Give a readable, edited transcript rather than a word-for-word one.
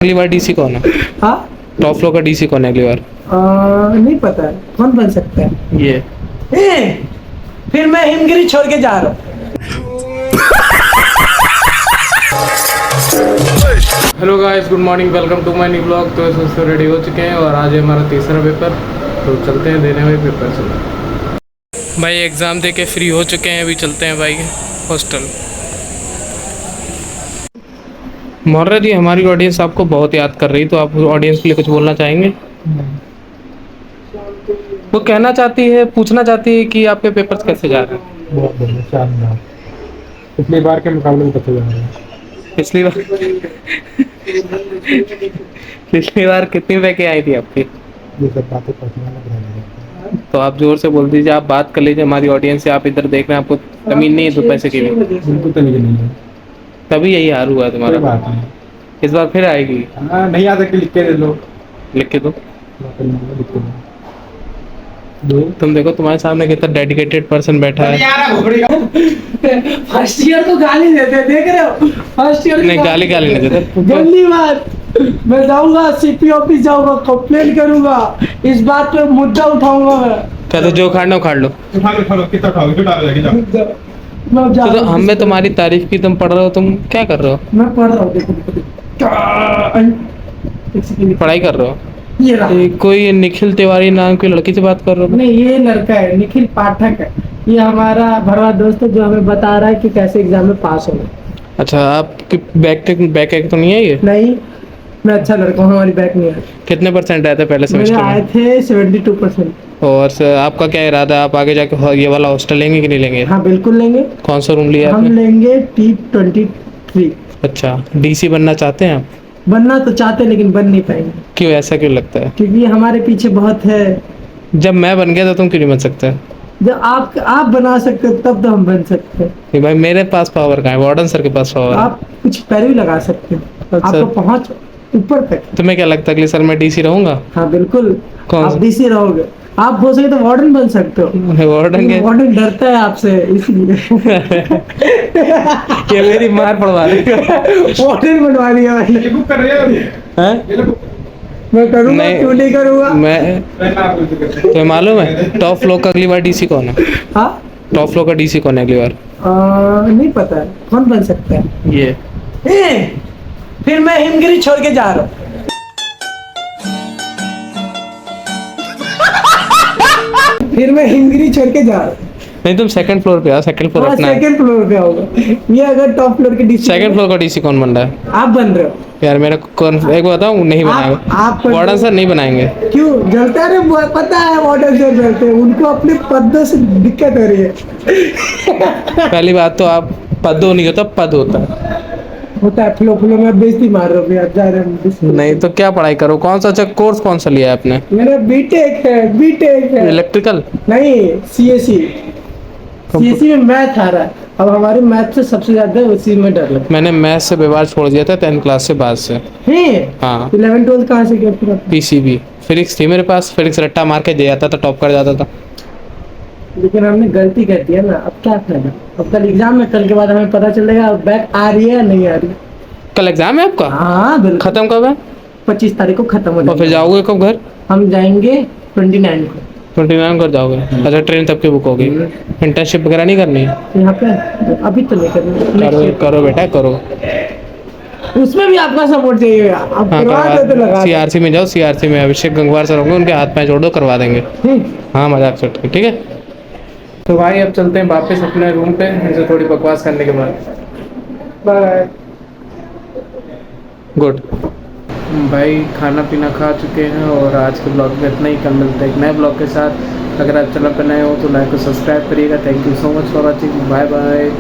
अगली बार डीसी कौन है? हाँ टॉप फ्लोर का डीसी कौन है अगली बार? नहीं पता है कौन बन सकता है ये फिर मैं हिमगिरी छोड़ के जा रहा हूँ। Hello guys, good morning, welcome to my new blog. तो दोस्तों रेडी हो चुके हैं और आज है हमारा तीसरा पेपर, तो चलते हैं देने हुए पेपर। चलो भाई, एग्ज़ाम दे के फ्री हो चुके हैं, अभी चलते हैं भाई हॉस्टल। मौर्य जी, हमारी ऑडियंस आपको बहुत याद कर रही, तो आप ऑडियंस के लिए कुछ बोलना चाहेंगे? वो कहना चाहती है, पूछना चाहती है कि आपके पेपर्स कैसे जा रहे हैं? बहुत बढ़िया, शानदार। पिछली बार के मुकाबले में कैसे जा रहे हैं? पिछली बार पिछली बार कितनी पैके आई थी आपकी? ये सब बातें पर्सनल में। तो आप जोर से बोल दीजिए, आप बात कर लीजिए हमारी ऑडियंस से। आप इधर देख रहे हैं, आपको जमीन नहीं है तो पैसे की भी, बिल्कुल तरीके नहीं है। तभी यही हार हुआ है कोई तुम्हारा। बात नहीं। इस बार फिर आएगी। हाँ, नहीं आ सकती, लिख के दे लो। लिख के दो। लिख के दो। तुम देखो तुम्हारे सामने कितना डेडिकेटेड पर्सन बैठा है। फर्स्ट ईयर को गाली देते देख रहे हो? फर्स्ट ईयर नहीं, गाली नहीं देते। गंदी बात। मैं जाऊंगा सीपी ऑफिस, जाऊंगा कंप्लेंट करूंगा, इस बात पे मुद्दा उठाऊंगा मैं। क्या तो जो उखाड़ना उखाड़ लो। उठा लो, कितना उठाओगे? जो डाल जाएगी, जाओ। तो हमें तुम्हारी तारीफ की, तुम पढ़ रहे हो, तुम क्या कर रहे हो? मैं पढ़ रहा हूँ, देखो पढ़ाई कर रहे हो? ये रहा। कोई निखिल तिवारी नाम की लड़की से बात कर रहे हो? नहीं, ये लड़का है, निखिल पाठक है। ये हमारा भरवा दोस्त है जो हमें बता रहा है कि कैसे एग्जाम में पास होना। अच्छा, आपकी बैक एक तो नहीं है ये? नहीं, मैं अच्छा लड़का हूँ, हमारी बैक नहीं है। कितने परसेंट आए थे पहले मेरे सेमेस्टर आए में? थे 72%। और आपका क्या इरादा है, आप आगे जाके ये वाला हॉस्टल लेंगे कि नहीं लेंगे? हाँ बिल्कुल लेंगे। कौन सा रूम लिया हम आपने? लेंगे T23। अच्छा, डीसी बनना चाहते हैं आप? बनना तो चाहते हैं लेकिन बन नहीं पाएंगे। क्यों, ऐसा क्यों लगता है? क्योंकि हमारे पीछे बहुत है। जब मैं बन गया तो तुम क्यों नहीं बन सकते? जब आप बना सकते हो तब तो हम बन सकते हैं। नहीं भाई, मेरे पास पावर कहाँ है? वार्डन सर के पास पावर है। आप कुछ पैरवी लगा सकते हो, अच्छा। आपको पहुंच ऊपर तक। तुम्हें क्या लगता है अगले साल मैं डीसी रहूंगा? हाँ बिल्कुल, कौन आप सा? डीसी रहोगे। आप हो सके तो वार्डन बन सकते हो। वार्डन के वार्डन डरता है आपसे, इसलिए ये मेरी मार पड़वा रही है। वार्डन बनवा दिया मैंने। बुक कर रहे हो? हैं? मैं करूंगा, नहीं। क्यों नहीं करूंगा? मैं तुम्हें मालूम है टॉप फ्लोर का अगली बार डीसी कौन है? हाँ टॉप फ्लोर का डीसी कौन है अगली बार? नहीं पता है कौन बन सकता है। ये फिर मैं हिमगिरी छोड़ के जा रहा हूँ। फिर मैं हिमगिरी छोड़ के जा रहा हूँ। नहीं, तुम सेकंड फ्लोर पे आओ, सेकंड फ्लोर अपना है। सेकंड फ्लोर पे होगा ये। अगर टॉप फ्लोर के डीसी, सेकंड फ्लोर का डीसी कौन बन रहा है? आप बन रहे हो। यार मेरा कौन, एक बात बताऊं, नहीं आप बनाएंगे वार्डन सर, नहीं बनाएंगे। क्यों जलता है? पता है वार्डन सर जलते हैं, उनको अपने पदों से दिक्कत हो रही है। पहली बात तो आप पदो नहीं होता, पद होता है। होता है, फ्लो फ्लो में बेइज्जती मार रहे हो यार, जा रहे हैं। नहीं तो क्या पढ़ाई करो? कौन सा अच्छा कोर्स कौन सा लिया है आपने? मेरा बीटेक है। इलेक्ट्रिकल? नहीं, सीएससी में मैथ आ रहा है। अब हमारे मैथ से सबसे ज्यादा उसी में डर लगता मैंने मैथ से व्यवहार छोड़ दिया था 10th क्लास से बाद से। है। हाँ, 11 12 कहाँ से किया फिर? पीसीबी फिजिक्स थी मेरे पास, फिजिक्स रट्टा मार के दे जाता था, टॉप कर जाता था। लेकिन हमने गलती कर दिया ना, अब क्या फायदा? अब कल एग्जाम में, कल के बाद हमें पता चलेगा बैक आ रही है या नहीं आ रही। कल एग्जाम है आपका? हाँ बिल्कुल। खत्म कब है? 25 तारीख को खत्म हो और फिर जाएगा। जाओगे कब घर? हम जाएंगे 29 को। 29 घर जाओगे? अच्छा, ट्रेन तब की बुक होगी। इंटर्नशिप वगैरह नहीं करनी है? यहाँ पे अभी तो नहीं करना। करो बेटा, करो। उसमें भी आपका सपोर्ट चाहिए। आप हाँ, करवा दो तो लगा दो। सीआरसी में जाओ, सीआरसी में अभिषेक गंगवार सर होंगे, उनके हाथ पैर जोड़ दो, करवा देंगे। हाँ, मजाक छोड़ के, ठीक है। तो भाई अब चलते हैं वापस अपने रूम पे, इनसे थोड़ी बकवास करने के बाद। बाय। गुड भाई, खाना पीना खा चुके हैं और आज के ब्लॉग में इतना ही। कल मिलते हैं एक नए ब्लॉग के साथ। अगर आप चैनल पर नए हो तो लाइक और सब्सक्राइब करिएगा। Thank you so much for watching. Bye bye.